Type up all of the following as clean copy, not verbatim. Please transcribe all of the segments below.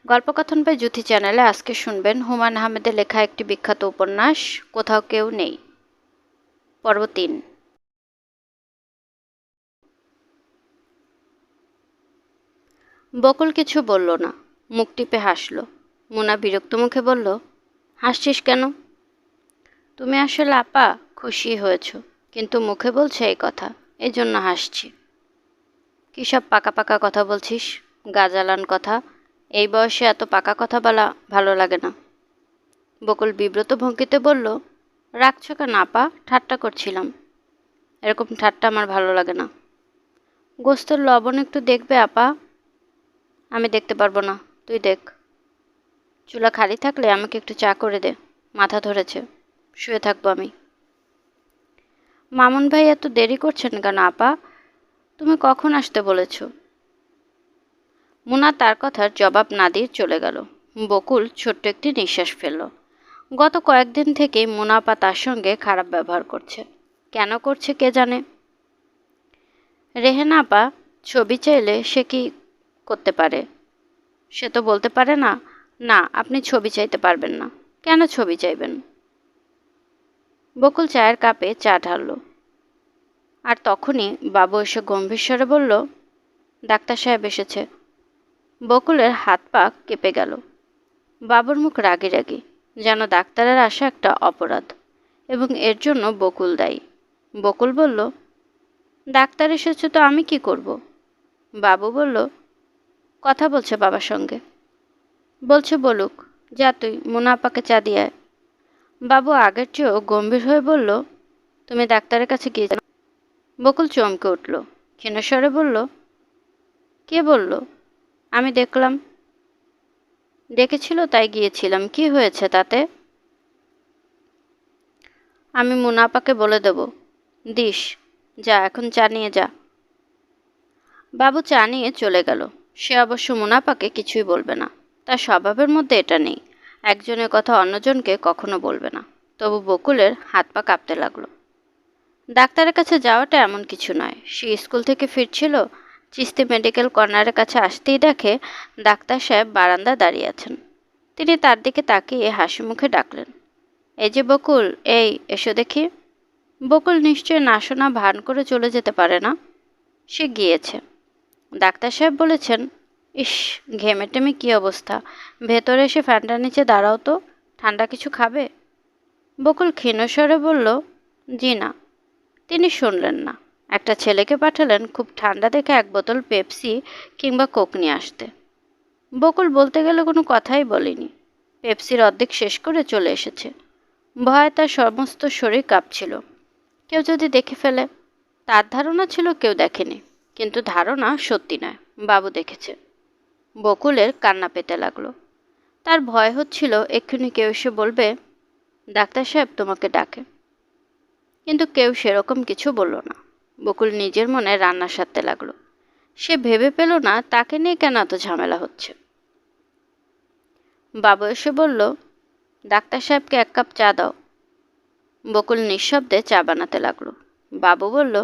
গল্পকথন by Juthi চ্যানেলে আজকে শুনবেন হুমায়ুন আহমেদের লেখা একটি বিখ্যাত উপন্যাস কোথাও কেউ নেই, পর্ব ৩। বকুল কিছু বলল না, মুখ টিপে হাসল। মুনা বিরক্ত মুখে বলল, হাসছিস কেন? তুমি আসলে আপা খুশি হয়েছ, কিন্তু মুখে বলছে এই কথা, এই জন্য হাসছি। কী সব পাকা পাকা কথা বলছিস, গাজালান কথা। এই বয়সে এত পাকা কথা বলা ভালো লাগে না। বকুল বিব্রত ভঙ্গিতে বলল, রাখছ কেন আপা? ঠাট্টা করছিলাম। এরকম ঠাট্টা আমার ভালো লাগে না। গোস্তের লবণ একটু দেখবে আপা? আমি দেখতে পারবো না, তুই দেখ। চুলা খালি থাকলে আমাকে একটু চা করে দে, মাথা ধরেছে, শুয়ে থাকবো আমি। মামুন ভাই এত দেরি করছেন কেন আপা? তুমি কখন আসতে বলেছ? মুনা তার কথার জবাব না দিয়ে চলে গেল। বকুল ছোট্ট একটি নিঃশ্বাস ফেলল। গত কয়েকদিন থেকেই মুনা আপা তার সঙ্গে খারাপ ব্যবহার করছে। কেন করছে কে জানে। রেহেনা আপা ছবি চাইলে সে কি করতে পারে? সে তো বলতে পারে না, না আপনি ছবি চাইতে পারবেন না। কেন ছবি চাইবেন? বকুল চায়ের কাপে চা ঢালল। আর তখনই বাবু এসে গম্ভীর স্বরে বলল, ডাক্তার সাহেব এসেছে। বকুলের হাত পা কেঁপে গেল। বাবুর মুখ রাগি রাগি, যেন ডাক্তারের আসা একটা অপরাধ এবং এর জন্য বকুল দায়ী। বকুল বলল, ডাক্তার এসেছে তো আমি কি করব? বাবু বলল, কথা বলছে বাবার সঙ্গে। বলছে বলুক, যা তুই মুনা আপাকে চা দিয়ে আয়। বাবু আগের চেয়েও গম্ভীর হয়ে বলল, তুমি ডাক্তারের কাছে গিয়েছ? বকুল চমকে উঠল, ক্ষীণস্বরে বলল, কে বলল? আমি দেখলাম। ডেকেছিল তাই গিয়েছিলাম, কি হয়েছে তাতে? আমি মুনা আপাকে বলে দেব। দিস, যা এখন চা নিয়ে যা। বাবু চা নিয়ে চলে গেল। সে অবশ্য মুনাপাকে কিছুই বলবে না, তার স্বভাবের মধ্যে এটা নেই। একজনের কথা অন্যজনকে কখনো বলবে না। তবু বকুলের হাত পা কাঁপতে লাগলো। ডাক্তারের কাছে যাওয়াটা এমন কিছু নয়। সে স্কুল থেকে ফিরছিল, চিস্তি মেডিকেল কর্নারের কাছে আসতেই দেখে ডাক্তার সাহেব বারান্দা দাঁড়িয়ে আছেন। তিনি তার দিকে তাকিয়ে হাসি মুখে ডাকলেন, এই যে বকুল, এই এসো দেখি। বকুল নিশ্চয় না শোনা ভান করে চলে যেতে পারে না। সে গিয়েছে। ডাক্তার সাহেব বলেছেন, ইস ঘেমে টেমে কী অবস্থা, ভেতরে এসে ফ্যানটার নিচে দাঁড়াও তো, ঠান্ডা কিছু খাবে? বকুল ক্ষীণস্বরে বলল, জি না। তিনি শুনলেন না। একটা ছেলেকে পাঠালেন খুব ঠান্ডা দেখে এক বোতল পেপসি কিংবা কোক নিয়ে আসতে। বকুল বলতে গেলে কোনো কথাই বলেনি। পেপসির অর্ধেক শেষ করে চলে এসেছে। ভয়ে তার সমস্ত শরীর কাঁপছিল। কেউ যদি দেখে ফেলে। তার ধারণা ছিল কেউ দেখেনি, কিন্তু ধারণা সত্যি নয়, বাবু দেখেছে। বকুলের কান্না পেতে লাগলো। তার ভয় হচ্ছিল এক্ষুনি কেউ এসে বলবে, ডাক্তার সাহেব তোমাকে ডাকে। কিন্তু কেউ সেরকম কিছু বলল না। বকুল নিজের মনে রান্না সারতে লাগলো। সে ভেবে পেল না তাকে নিয়ে কেন এত ঝামেলা হচ্ছে। বাবু এসে বলল, ডাক্তার সাহেবকে এক কাপ চা দাও। বকুল নিঃশব্দে চা বানাতে লাগলো। বাবু বলল,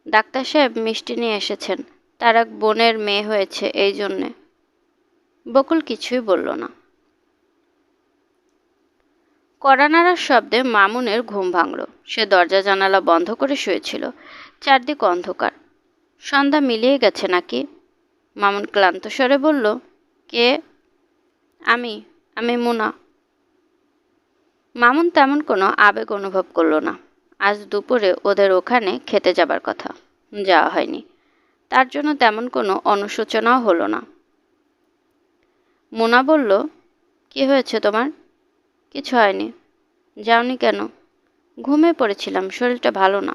ডাক্তার সাহেব মিষ্টি নিয়ে এসেছেন, তার এক বোনের মেয়ে হয়েছে, এই জন্যে। বকুল কিছুই বলল না। কড়া নাড়ার শব্দে মামুনের ঘুম ভাঙল। সে দরজা জানালা বন্ধ করে শুয়েছিল। চারদিক অন্ধকার। সন্ধ্যা মিলিয়ে গেছে নাকি? মামুন ক্লান্ত স্বরে বলল, কে? আমি আমি মুনা। মামুন তেমন কোনো আবেগ অনুভব করল না। আজ দুপুরে ওদের ওখানে খেতে যাবার কথা, যাওয়া হয়নি। তার জন্য তেমন কোনো অনুশোচনাও হলো না। মুনা বলল, কি হয়েছে তোমার? কিছু হয়নি। যাওনি কেন? ঘুমিয়ে পড়েছিলাম, শরীরটা ভালো না।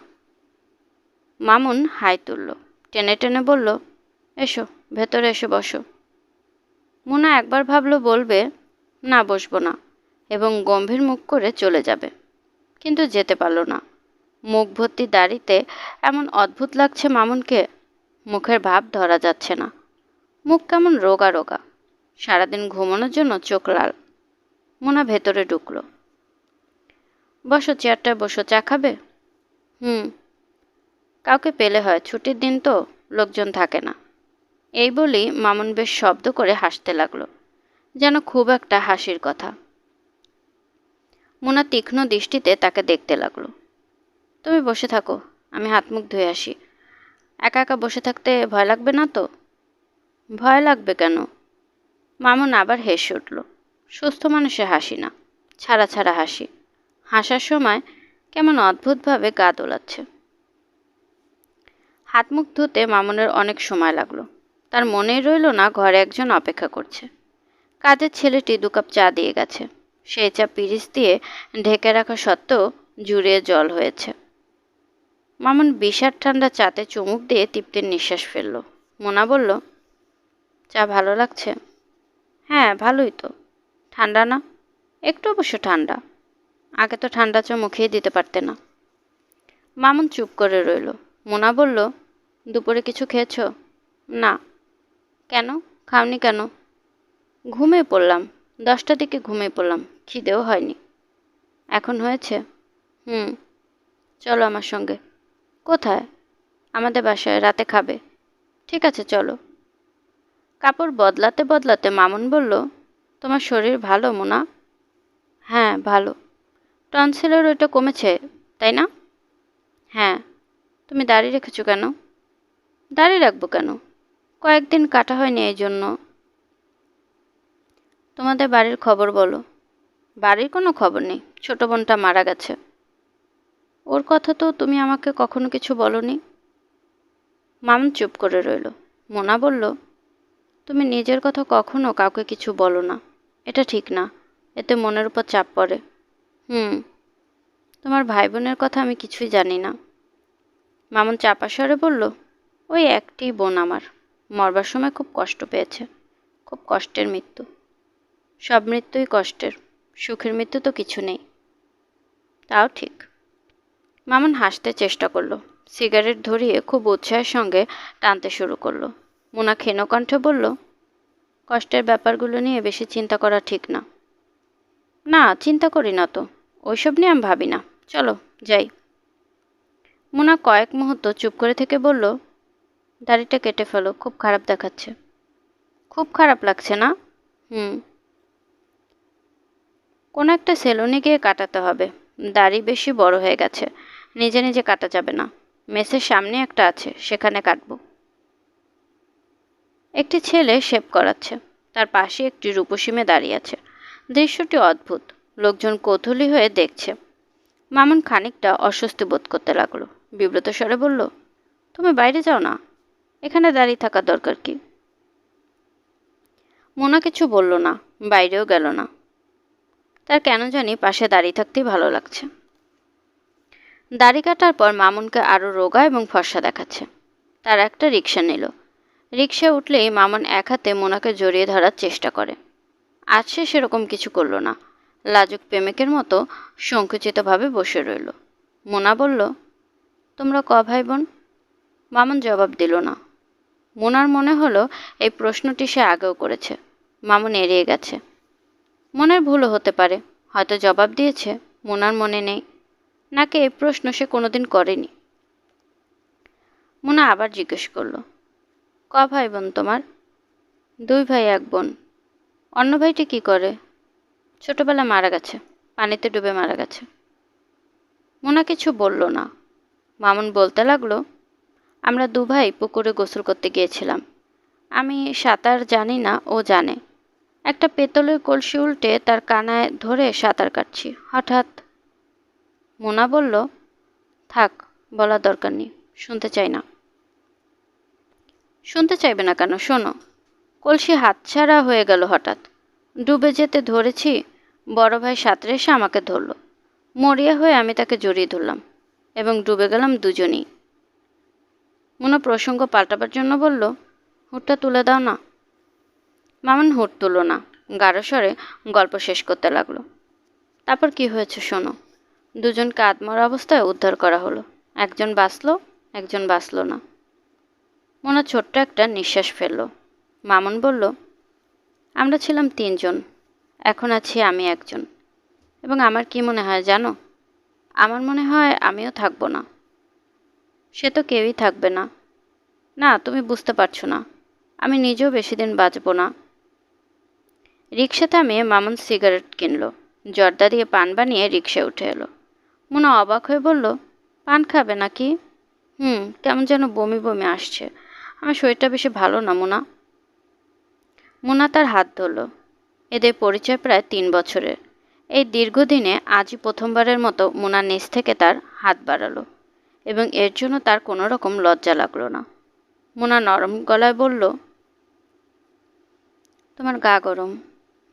মামুন হাই তুলল, টেনে টেনে বলল, এসো ভেতরে এসে বসো। মুনা একবার ভাবলো বলবে, না বসবো না, এবং গম্ভীর মুখ করে চলে যাবে, কিন্তু যেতে পারল না। মুখ ভর্তি দাড়িতে এমন অদ্ভুত লাগছে মামুনকে। মুখের ভাব ধরা যাচ্ছে না। মুখ কেমন রোগা রোগা। সারাদিন ঘুমানোর জন্য চোখ লাল। মুনা ভেতরে ঢুকলো। বসো, চেয়ারটায় বসো, চা খাবে? কাউকে পেলে হয়, ছুটির দিন তো, লোকজন থাকে না। এই বলেই মামুন বেশ শব্দ করে হাসতে লাগলো। যেন খুব একটা হাসির কথা। মোনা তীক্ষ্ণ দৃষ্টিতে তাকে দেখতে লাগলো। তুমি বসে থাকো, আমি হাত মুখ ধুয়ে আসি। একা একা বসে থাকতে ভয় লাগবে না তো? ভয় লাগবে কেন? মামুন আবার হেসে উঠল। সুস্থ মানুষের হাসি না, ছাড়া ছাড়া হাসি। হাসার সময় কেমন অদ্ভুতভাবে গা দোলাচ্ছে। হাত মুখ ধুতে মামুনের অনেক সময় লাগলো। তার মনেই রইল না ঘরে একজন অপেক্ষা করছে। কাজের ছেলেটি 2 কাপ চা দিয়ে গেছে। সেই চা পিরিচ দিয়ে ঢেকে রাখা সত্ত্বেও জুড়িয়ে জল হয়েছে। মামুন বিষাদ ঠান্ডা চাতে চুমুক দিয়ে তৃপ্তির নিঃশ্বাস ফেলল। মোনা বলল, চা ভালো লাগছে? হ্যাঁ, ভালোই তো। ঠান্ডা না? একটু অবশ্য ঠান্ডা। আগে তো ঠান্ডা চা মুখেই দিতে পারতে না। মামুন চুপ করে রইল। মোনা বলল, দুপুরে কিছু খেয়েছ? না। কেন? খাওনি কেন? ঘুমিয়ে পড়লাম। 10টার দিকে ঘুমিয়ে পড়লাম, খিদেও হয়নি। এখন হয়েছে? হুম। চলো আমার সঙ্গে। কোথায়? আমাদের বাসায়, রাতে খাবে। ঠিক আছে, চলো। কাপড় বদলাতে বদলাতে মামুন বলল, তোমার শরীর ভালো মোনা? হ্যাঁ, ভালো। টনসিলের ওইটা কমেছে, তাই না? হ্যাঁ। তুমি দাড়ি রেখেছো কেন? দাড়ি রাখবো কেন? কয়েকদিন কাটা হয়নি, এই জন্য। তোমাদের বাড়ির খবর বলো। বাড়ির কোনো খবর নেই, ছোট বোনটা মারা গেছে। ওর কথা তো তুমি আমাকে কখনো কিছু বলনি। মামুন চুপ করে রইল। মোনা বলল, তুমি নিজের কথা কখনো কাউকে কিছু বলো না। এটা ঠিক না, এতে মনের উপর চাপ পড়ে। হুম। তোমার ভাই বোনের কথা আমি কিছুই জানি না। মামুন চাপা স্বরে বলল, ওই একটি বোন আমার। মরবার সময় খুব কষ্ট পেয়েছে। খুব কষ্টের মৃত্যু। সব মৃত্যুই কষ্টের, সুখের মৃত্যু তো কিছু নেই। তাও ঠিক। মামুন হাসতে চেষ্টা করলো। সিগারেট ধরিয়ে খুব উৎসাহের সঙ্গে টানতে শুরু করলো। মোনা ক্ষীণ কণ্ঠে বলল, কষ্টের ব্যাপারগুলো নিয়ে বেশি চিন্তা করা ঠিক না। না, চিন্তা করি না তো। ওইসব নিয়ে আমি ভাবি না। চলো যাই। মোনা কয়েক মুহূর্ত চুপ করে থেকে বলল, দাড়িটা কেটে ফেলো, খুব খারাপ দেখাচ্ছে। খুব খারাপ লাগছে না? হুম। কোনো একটা সেলুনে গিয়ে কাটাতে হবে। দাড়ি বেশি বড় হয়ে গেছে, নিজে নিজে কাটা যাবে না। মেসের সামনে একটা আছে, সেখানে কাটবো। একটি ছেলে শেভ করাচ্ছে। তার পাশে একটি রূপসী মেয়ে দাঁড়িয়ে আছে। দৃশ্যটি অদ্ভুত। লোকজন কৌতূহলী হয়ে দেখছে। মামুন খানিকটা অস্বস্তি বোধ করতে লাগলো। বিব্রত স্বরে বলল, তুমি বাইরে যাও না, এখানে দাঁড়িয়ে থাকার দরকার কি? মোনা কিছু বলল না, বাইরেও গেল না। তার কেন জানি পাশে দাঁড়িয়ে থাকতেই ভালো লাগছে। দাড়ি কাটার পর মামুনকে আরও রোগা এবং ফর্সা দেখাচ্ছে। তার একটা রিকশা নিল। রিকশায় উঠলেই মামুন এক হাতে মোনাকে জড়িয়ে ধরার চেষ্টা করে। আজ সে সেরকম কিছু করল না। লাজুক প্রেমিকের মতো সংকুচিতভাবে বসে রইল। মোনা বলল, তোমরা ক ভাই বোন? মামুন জবাব দিল না। মোনার মনে হলো এই প্রশ্নটি সে আগেও করেছে। মামুন এড়িয়ে গেছে। মনের ভুলও হতে পারে, হয়তো জবাব দিয়েছে, মোনার মনে নেই, নাকি এই প্রশ্ন সে কোনোদিন করেনি। মোনা আবার জিজ্ঞেস করল, ক ভাই বোন তোমার? 2 ভাই 1 বোন। অন্য ভাইটি কি করে? ছোটবেলায় মারা গেছে, পানিতে ডুবে মারা গেছে। মোনা কিছু বলল না। মামুন বলতে লাগলো, আমরা 2 ভাই পুকুরে গোসল করতে গিয়েছিলাম। আমি সাঁতার জানি না, ও জানে। একটা পেতলের কলসি উল্টে তার কানায় ধরে সাঁতার কাটছি, হঠাৎ। মোনা বলল, থাক, বলার দরকার নেই, শুনতে চাই না। শুনতে চাইবে না কেন? শোনো। কলসি হাতছাড়া হয়ে গেল হঠাৎ। ডুবে যেতে ধরেছি, বড় ভাই সাঁতরে এসে আমাকে ধরল। মরিয়া হয়ে আমি তাকে জড়িয়ে ধরলাম এবং ডুবে গেলাম দুজনেই। মোনা প্রসঙ্গ পাল্টাবার জন্য বলল, হুটটা তুলে দাও না। মামুন হুট তুলল না, গাঢ় স্বরে গল্প শেষ করতে লাগলো। তারপর কি হয়েছে শোনো। দুজনকে আত্মরা অবস্থায় উদ্ধার করা হলো। একজন বাঁচল, একজন বাঁচল না। মোনা ছোট্ট একটা নিঃশ্বাস ফেলল। মামুন বলল, আমরা ছিলাম 3 জন, এখন আছি আমি একজন। এবং আমার কি মনে হয় জানো? আমার মনে হয় আমিও থাকবো না। সে তো কেউই থাকবে না। না, তুমি বুঝতে পারছো না। আমি নিজেও বেশি দিন বাঁচব না। রিক্সা থামিয়ে মামুন সিগারেট কিনলো, জর্দা দিয়ে পান বানিয়ে রিক্সায় উঠে এলো। মুনা অবাক হয়ে বলল, পান খাবে নাকি? কেমন যেন বমি বমি আসছে, আমার শরীরটা বেশি ভালো না মুনা। মুনা তার হাত ধরল। এদের পরিচয় প্রায় 3 বছরের। এই দীর্ঘদিনে আজই প্রথমবারের মতো মুনা নিচ থেকে তার হাত বাড়ালো, এবং এর জন্য তার কোনো রকম লজ্জা লাগলো না। মুনা নরম গলায় বলল, তোমার গা গরম,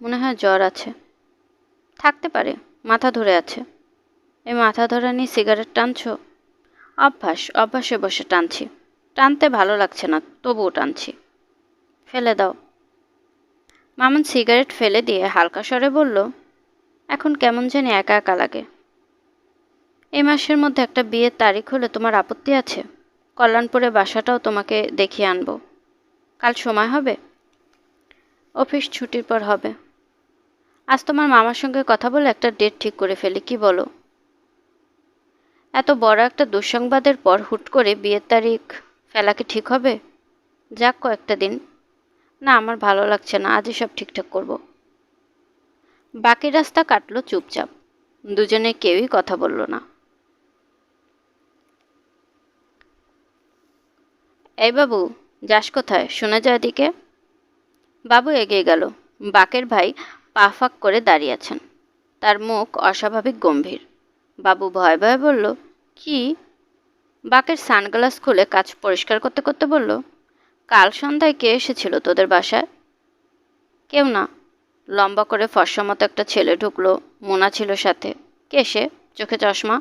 মনে হয় জ্বর আছে। থাকতে পারে, মাথা ধরে আছে। এই মাথা ধরা নিয়ে সিগারেট টানছো? অভ্যাসে বসে টানছি। টানতে ভালো লাগছে না, তবুও টানছি। ফেলে দাও। মামুন সিগারেট ফেলে দিয়ে হালকা স্বরে বলল, এখন কেমন জানি একা একা লাগে। এই মাসের মধ্যে একটা বিয়ের তারিখ হলে তোমার আপত্তি আছে? কল্যাণপুরে বাসাটাও তোমাকে দেখিয়ে আনবো। কাল সময় হবে? অফিস ছুটির পর হবে। আজ তোমার মামার সঙ্গে কথা বলে একটা ডেট ঠিক করে ফেলি, কি বলো? এত বড় একটা দুঃসংবাদের পর হুট করে বিয়ের তারিখ ফেলা কি ঠিক হবে? যাক কয়েকটা দিন। না, আমার ভালো লাগছে না, আজই সব ঠিকঠাক করব। বাকি রাস্তা কাটলো চুপচাপ। দুজনে কেউই কথা বলল না। এই বাবু, যাস কোথায়? শুনে যায় এদিকে। বাবু এগিয়ে গেল। বাকের ভাই পা ফাঁক করে দাঁড়িয়ে আছেন। তার মুখ অস্বাভাবিক গম্ভীর। বাবু ভয়ে ভয়ে বলল, কি? বাকের সানগ্লাস খুলে কাঁচ পরিষ্কার করতে করতে বলল, কাল সন্ধ্যায় কে এসেছিল তোদের বাসায়? কেউ না। লম্বা করে ফর্সা মতো একটা ছেলে ঢুকলো, মোনা ছিল সাথে। কে সে? চোখে চশমা।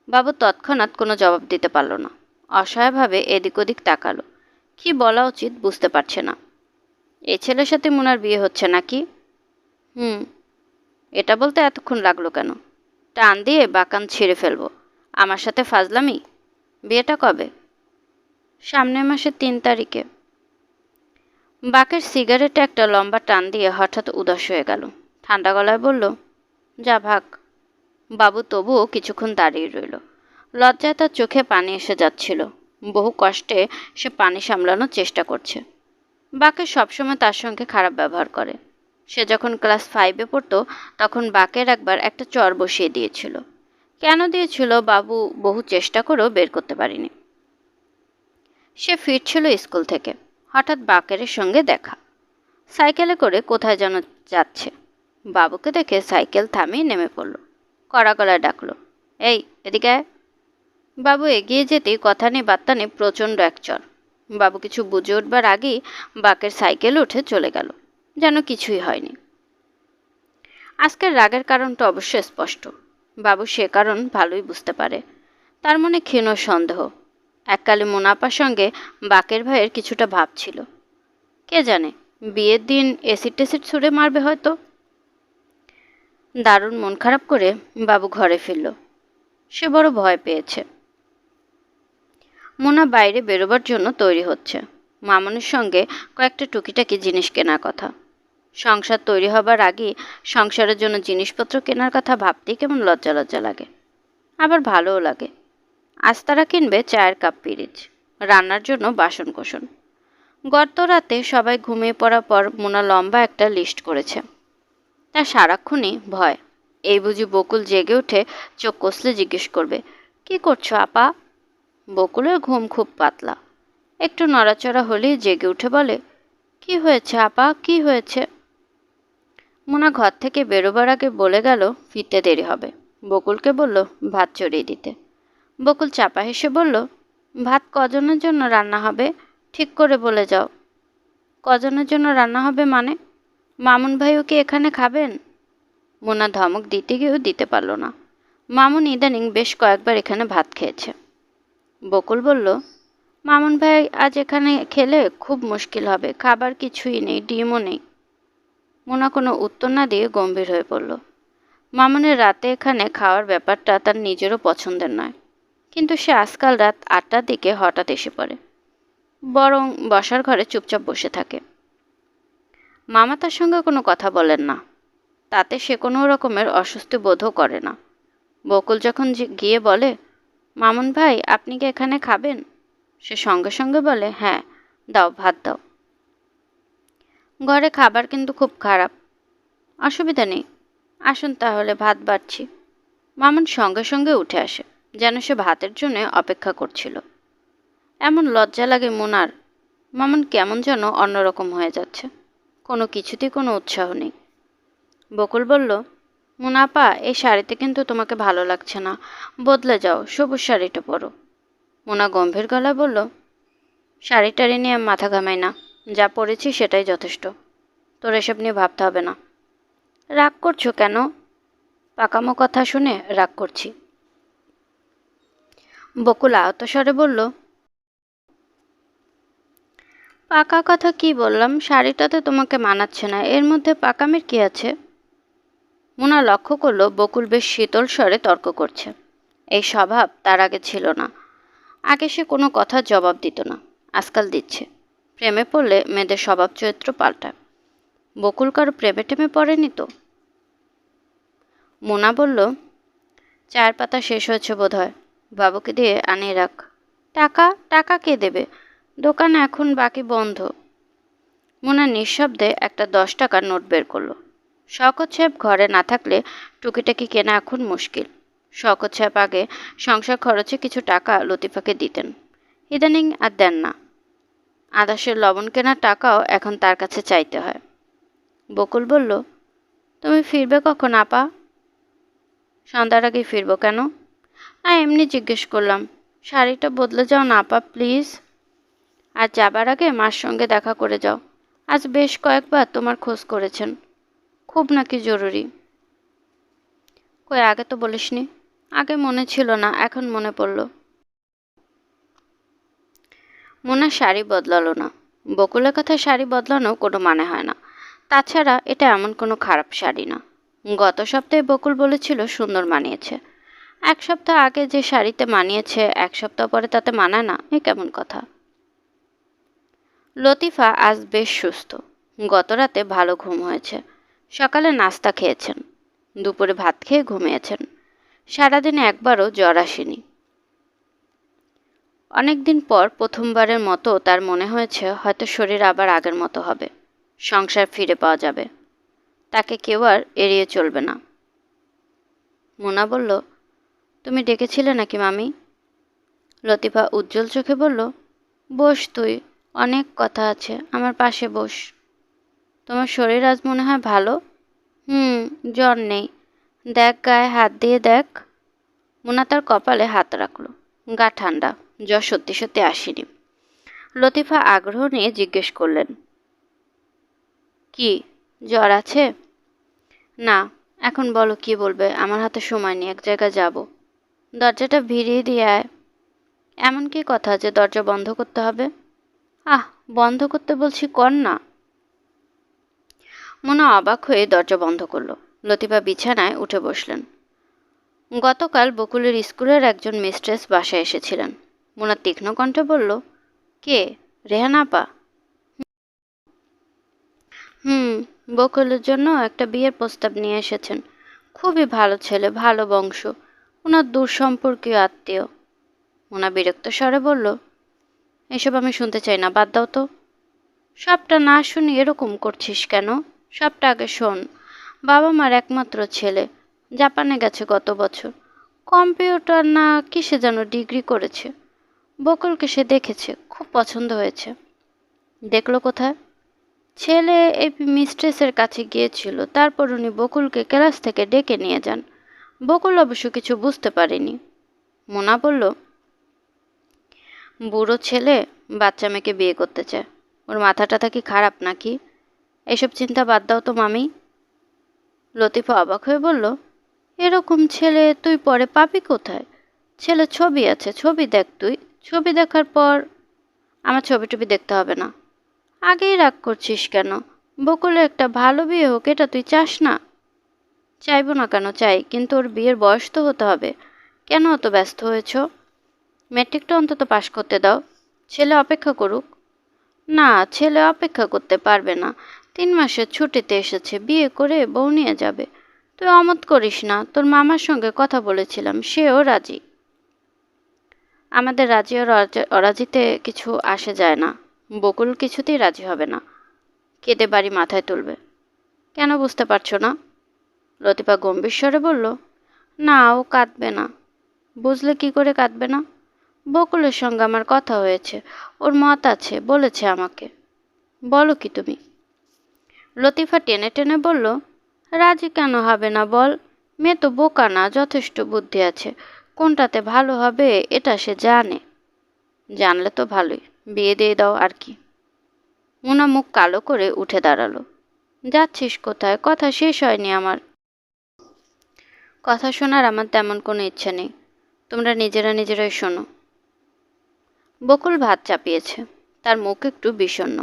বাবু তৎক্ষণাৎ কোনো জবাব দিতে পারল না। অসহায়ভাবে এদিক ওদিক তাকালো। কি বলা উচিত বুঝতে পারছে না। এই ছেলের সাথে মোনার বিয়ে হচ্ছে নাকি? এটা বলতে এতক্ষণ লাগলো কেন? টান দিয়ে বাকান ছিঁড়ে ফেলবো। আমার সাথে ফাজলামি? বিয়েটা কবে? সামনের মাসের 3 তারিখে। বাকের সিগারেটে একটা লম্বা টান দিয়ে হঠাৎ উদাস হয়ে গেল। ঠান্ডা গলায় বলল, যা ভাগ। বাবু তবুও কিছুক্ষণ দাঁড়িয়ে রইল। লজ্জায় তার চোখে পানি এসে যাচ্ছিল। বহু কষ্টে সে পানি সামলানোর চেষ্টা করছে। বাকে সবসময় তার সঙ্গে খারাপ ব্যবহার করে। সে যখন ক্লাস 5-এ পড়তো তখন বাকের একবার একটা চর বসিয়ে দিয়েছিল। কেন দিয়েছিল বাবু বহু চেষ্টা করেও বের করতে পারেনি। সে ফিরছিল স্কুল থেকে। হঠাৎ বাকেরের সঙ্গে দেখা। সাইকেলে করে কোথায় যেন যাচ্ছে। বাবুকে দেখে সাইকেল থামিয়ে নেমে পড়ল। কড়া গলায় ডাকলো, এই এদিকে আয়। বাবু এগিয়ে যেতেই কথা নেই বার্তা নেই প্রচণ্ড এক চর। বাবু কিছু বুঝে উঠবার আগেই বাকের সাইকেল উঠে চলে গেল, যেন কিছুই হয়নি। আজকের রাগের কারণটা অবশ্য স্পষ্ট। বাবু সে কারণ ভালোই বুঝতে পারে। তার মনে ক্ষীণ সন্দেহ। এককালে মুনাপার সঙ্গে বাকের ভাইয়ের কিছুটা ভাব ছিল। কে জানে, বিয়ের দিন এসিড টেসিড ছুঁড়ে মারবে হয়তো। দারুণ মন খারাপ করে বাবু ঘরে ফিরল। সে বড় ভয় পেয়েছে। মোনা বাইরে বেরোবার জন্য তৈরি হচ্ছে। মামুনের সঙ্গে কয়েকটা টুকিটাকি জিনিস কেনার কথা। সংসার তৈরি হবার আগে সংসারের জন্য জিনিসপত্র কেনার কথা ভাবতেই কেমন লজ্জা লজ্জা লাগে, আবার ভালোও লাগে। আজ তারা কিনবে চায়ের কাপ পিরিচ, রান্নার জন্য বাসন কোসন। গত রাতে সবাই ঘুমিয়ে পড়ার পর মোনা লম্বা একটা লিস্ট করেছে। তার সারাক্ষণই ভয়, এই বুঝি বকুল জেগে উঠে চোখ কষলে জিজ্ঞেস করবে, কি করছো আপা? বকুলের ঘুম খুব পাতলা। একটু নড়াচড়া হলেই জেগে উঠে বলে, কি হয়েছে আপা, কি হয়েছে? মোনা ঘর থেকে বেরোবার আগে বলে গেল ফিরতে দেরি হবে। বকুলকে বলল ভাত চড়িয়ে দিতে। বকুল চাপা হেসে বলল, ভাত কজনের জন্য রান্না হবে ঠিক করে বলে যাও। কজনের জন্য রান্না হবে মানে? মামুন ভাইও কি এখানে খাবেন? মোনা ধমক দিতে গিয়েও দিতে পারল না। মামুন ইদানিং বেশ কয়েকবার এখানে ভাত খেয়েছে। বকুল বলল, মামুন ভাই আজ এখানে খেলে খুব মুশকিল হবে, খাবার কিছুই নেই, ডিমও নেই। মোনা কোনো উত্তর না দিয়ে গম্ভীর হয়ে পড়ল। মামুনের রাতে এখানে খাওয়ার ব্যাপারটা তার নিজেরও পছন্দের নয়, কিন্তু সে আজকাল রাত 8টার দিকে হঠাৎ এসে পড়ে, বরং বসার ঘরে চুপচাপ বসে থাকে। মামা তার সঙ্গে কোনো কথা বলেন না, তাতে সে কোনো রকমের অস্বস্তি বোধও করে না। বকুল যখন গিয়ে বলে, মামুন ভাই আপনি কি এখানে খাবেন, সে সঙ্গে সঙ্গে বলে, হ্যাঁ দাও, ভাত দাও। ঘরে খাবার কিন্তু খুব খারাপ। অসুবিধা নেই, আসুন তাহলে, ভাত বাড়ছি। মামুন সঙ্গে সঙ্গে উঠে আসে, যেন সে ভাতের জন্য অপেক্ষা করছিল। এমন লজ্জা লাগে মোনার। মামুন কেমন যেন অন্যরকম হয়ে যাচ্ছে, কোনো কিছুতেই কোনো উৎসাহ নেই। বকুল বলল, মুনাপা, এই শাড়িতে কিন্তু তোমাকে ভালো লাগছে না, বদলে যাও, সবুজ শাড়িটা পরো। মোনা গম্ভীর গলায় বলল, শাড়ি টাড়ি নিয়ে মাথা ঘামাই না, যা পরেছি সেটাই যথেষ্ট, তোর এসব নিয়ে ভাবতে হবে না। রাগ করছো কেন? পাকামো কথা শুনে রাগ করছি। বকুল আহত স্বরে বলল, পাকা কথা কি বললাম? শাড়িটাতে তোমাকে মানাচ্ছে না, এর মধ্যে পাকামির কি আছে? মোনা লক্ষ্য করলো বকুল বেশ শীতল স্বরে তর্ক করছে। এই স্বভাব তার আগে ছিল না। আগে সে কোনো কথার জবাব দিত না, আজকাল দিচ্ছে। প্রেমে পড়লে মেয়েদের স্বভাব চরিত্র পাল্টায়। বকুল কারো প্রেমে টেমে পড়েনি তো? মোনা বলল, চায়ের পাতা শেষ হয়েছে বোধ হয়, বাবুকে দিয়ে আনিয়ে রাখ। টাকা? টাকা কে দেবে? দোকান এখন বাকি বন্ধ। মোনা নিঃশব্দে একটা 10 টাকার নোট বের করলো। শওকত সাহেব ঘরে না থাকলে টুকিটাকি কেনা এখন মুশকিল। শওকত সাহেব আগে সংসার খরচে কিছু টাকা লতিফাকে দিতেন, ইদানিং আর দেন না। আদাসের লবণ কেনার টাকাও এখন তার কাছে চাইতে হয়। বকুল বলল, তুমি ফিরবে কখন আপা? সন্ধ্যার আগেই ফিরবো। কেন? এমনি জিজ্ঞেস করলাম। শাড়িটা বদলে যাও না আপা, প্লিজ। আর যাবার আগে মার সঙ্গে দেখা করে যাও। আজ বেশ কয়েকবার তোমার খোঁজ করেছেন, খুব নাকি জরুরি। কই, আগে তো বলিসনি। আগে মনে ছিল না, এখন মনে পড়ল। মোনা শাড়ি বদলালো না। বকুলের কথায় শাড়ি বদলানো কোনো মানে হয় না। তাছাড়া এটা এমন কোনো খারাপ শাড়ি না। গত সপ্তাহে বকুল বলেছিল সুন্দর মানিয়েছে। এক সপ্তাহ আগে যে শাড়িতে মানিয়েছে 1 সপ্তাহ পরে তাতে মানায় না, এ কেমন কথা? লতিফা আজ বেশ সুস্থ। গত রাতে ভালো ঘুম হয়েছে। সকালে নাস্তা খেয়েছেন, দুপুরে ভাত খেয়ে ঘুমিয়েছেন। সারাদিনে একবারও জ্বর আসেনি। অনেকদিন পর প্রথমবারের মতো তার মনে হয়েছে হয়তো শরীর আবার আগের মতো হবে, সংসার ফিরে পাওয়া যাবে, তাকে কেউ আর এড়িয়ে চলবে না। মোনা বলল, তুমি ডেকেছিলে নাকি মামি? লতিফা উজ্জ্বল চোখে বলল, বস তুই, অনেক কথা আছে, আমার পাশে বস। তোমার শরীর আজ মনে হয় ভালো? জ্বর নেই। দেখ, গায়ে হাত দিয়ে দেখ। মোনা তার কপালে হাত রাখল। গা ঠান্ডা, জ্বর সত্যি সত্যি আসেনি। লতিফা আগ্রহ নিয়ে জিজ্ঞেস করলেন, কি জ্বর আছে? না। এখন বলো কি বলবে, আমার হাতে সময় নেই, এক জায়গায় যাব। দরজাটা ভিড়িয়ে দিয়ে আয়। এমন কি কথা যে দরজা বন্ধ করতে হবে? বন্ধ করতে বলছি, কর না। মোনা অবাক হয়ে দরজা বন্ধ করলো। লতিফা বিছানায় উঠে বসলেন। গতকাল বকুলের স্কুলের একজন মিস্ট্রেস বাসায় এসেছিলেন। মোনা তীক্ষ্ণ কণ্ঠে বলল, কে? রেহানা আপা? বকুলের জন্য একটা বিয়ের প্রস্তাব নিয়ে এসেছেন। খুবই ভালো ছেলে, ভালো বংশ, ওনার দূর সম্পর্কীয় আত্মীয়। মোনা বিরক্ত স্বরে বলল, এসব আমি শুনতে চাই না, বাদ দাও তো। সবটা না শুনি এরকম করছিস কেন? সবটা আগে শোন। বাবা মার একমাত্র ছেলে, জাপানে গেছে গত বছর। কম্পিউটার না কিসে যেন ডিগ্রি করেছে। বকুলকে সে দেখেছে, খুব পছন্দ হয়েছে। দেখলো কোথায়? ছেলে এই মিস্ট্রেসের কাছে গিয়েছিল, তারপর উনি বকুলকে ক্লাস থেকে ডেকে নিয়ে যান। বকুল অবশ্য কিছু বুঝতে পারেনি। মোনা বলল, বুড়ো ছেলে বাচ্চা মেয়েকে বিয়ে করতে চায়, ওর মাথাটা কি খারাপ নাকি? এসব চিন্তা বাদ দাও তো মামি। লতিফা অবাক হয়ে বলল, এরকম ছেলে তুই পরে পাবি কোথায়? ছেলে ছবি আছে, ছবি দেখ তুই। ছবি দেখার পর। আমার ছবি টবি দেখতে হবে না। আগেই রাগ করছিস কেন? বকুলে একটা ভালো বিয়ে হোক, এটা তুই চাস না? চাইবো না কেন, চাই, কিন্তু ওর বিয়ের বয়স তো হতে হবে। কেন অত ব্যস্ত হয়েছ? ম্যাট্রিকটা অন্তত পাশ করতে দাও, ছেলে অপেক্ষা করুক। না, ছেলে অপেক্ষা করতে পারবে না। 3 মাসের ছুটিতে এসেছে, বিয়ে করে বউ নিয়ে যাবে। তুই অমত করিস না, তোর মামার সঙ্গে কথা বলেছিলাম, সেও রাজি। আমাদের রাজি আর অরাজিতে কিছু আসে যায় না। বকুল কিছুতেই রাজি হবে না। কেঁদে বাড়ি মাথায় তুলবে। কেন বুঝতে পারছো না? লতিফা গম্ভীর স্বরে বলল, না, ও কাঁদবে না। বুঝলে কি করে কাঁদবে না? বকুলের সঙ্গে আমার কথা হয়েছে, ওর মত আছে, বলেছে আমাকে। বলো কি তুমি? লতিফা টেনে টেনে বলল, রাজি কেন হবে না বল? মেয়ে তো বোকা না, যথেষ্ট বুদ্ধি আছে। কোনটাতে ভালো হবে এটা সে জানে। জানলে তো ভালোই, বিয়ে দিয়ে দাও আর কি। মুনা মুখ কালো করে উঠে দাঁড়ালো। যাচ্ছিস কোথায়? কথা শেষ হয়নি আমার। কথা শোনার আমার তেমন কোনো ইচ্ছে নেই, তোমরা নিজেরাই শোনো। বকুল ভাত চাপিয়েছে, তার মুখ একটু বিষণ্ণ।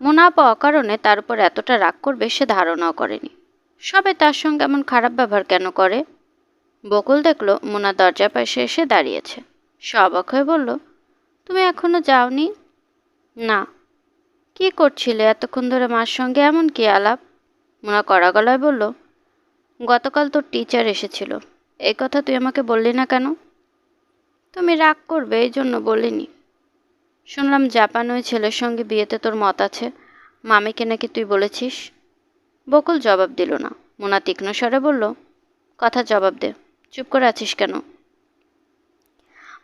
মুনা আপা অকারণে তার উপর এতটা রাগ করবে সে ধারণাও করেনি। সবাই তার সঙ্গে এমন খারাপ ব্যবহার কেন করে? বকুল দেখলো মুনা দরজার পাশে এসে দাঁড়িয়েছে। সে অবাক হয়ে বলল, তুমি এখনো যাওনি? না। কি করছিলে এতক্ষণ ধরে মার সঙ্গে, এমন কি আলাপ? মুনা কড়া গলায় বলল, গতকাল তোর টিচার এসেছিল, এই কথা তুই আমাকে বললি না কেন? তুমি রাগ করবে এই জন্য বলিনি। শুনলাম জাপান ওই ছেলের সঙ্গে বিয়েতে তোর মত আছে, মামিকে নাকি তুই বলেছিস। বকুল জবাব দিল না। মুনা তীক্ষ্ণ স্বরে বলল, কথা জবাব দে, চুপ করে আছিস কেন?